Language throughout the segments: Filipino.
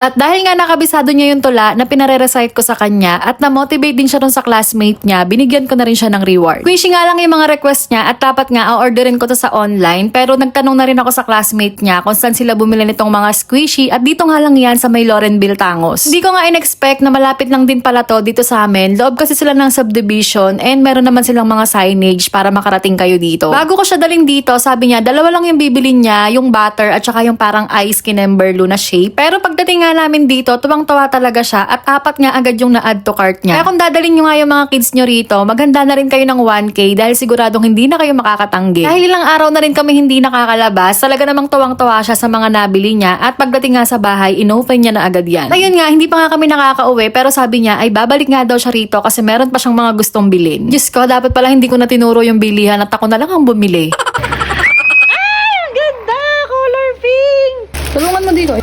At dahil nga nakabisado niya yung tula na pinare-recite ko sa kanya at na-motivate din siya dun sa classmate niya, binigyan ko na rin siya ng reward. Squishy nga lang yung mga request niya at dapat nga orderin ko to sa online, pero nagtanong na rin ako sa classmate niya kung saan sila bumili nitong mga squishy at dito nga lang yan sa may Lorenville, Tangos. Hindi ko nga in-expect na malapit lang din pala to dito sa amin. Loob kasi sila ng subdivision and meron naman silang mga signage para makarating kayo dito. Bago ko siya daling dito, sabi niya dalawa lang yung bibilin niya, yung butter at saka yung parang ice kinemberlu na shape. Pero pagdating nga namin dito, tuwang-tuwa talaga siya at 4 nga agad yung na-add to cart niya. Kaya kung dadalhin nyo nga yung mga kids nyo rito, maghanda na rin kayo ng 1K dahil siguradong hindi na kayo makakatanggi. Dahil ilang araw na rin kami hindi nakakalabas, talaga namang tuwang-tuwa siya sa mga nabili niya at pagdating nga sa bahay, inopen niya na agad yan. Ayun nga, hindi pa nga kami nakakauwi pero sabi niya ay babalik nga daw siya rito kasi meron pa siyang mga gustong bilhin. Diyos ko, dapat pala hindi ko na tinuro yung bilihan at ako na lang ang bumili. Ay, ang ganda! Color pink! Tulungan mo dito.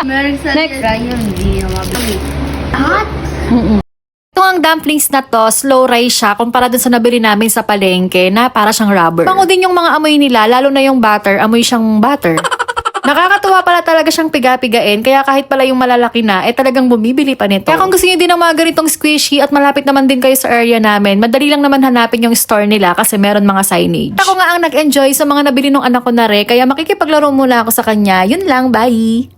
Meron sa Next. Ryan, hindi na mabili. Hot? Ito ang dumplings na to, slow rise siya kumpara dun sa nabili namin sa palengke na para siyang rubber. Bango din yung mga amoy nila, lalo na yung butter, amoy siyang butter. Nakakatuwa pala talaga siyang piga-pigain, kaya kahit pala yung malalaki na, talagang bumibili pa nito. Kaya kung gusto niyo din ng mga ganitong squishy at malapit naman din kayo sa area namin, madali lang naman hanapin yung store nila kasi meron mga signage. Ako nga ang nag-enjoy sa mga nabili ng anak ko na kaya makikipaglaro muna ako sa kanya. Yun lang, bye!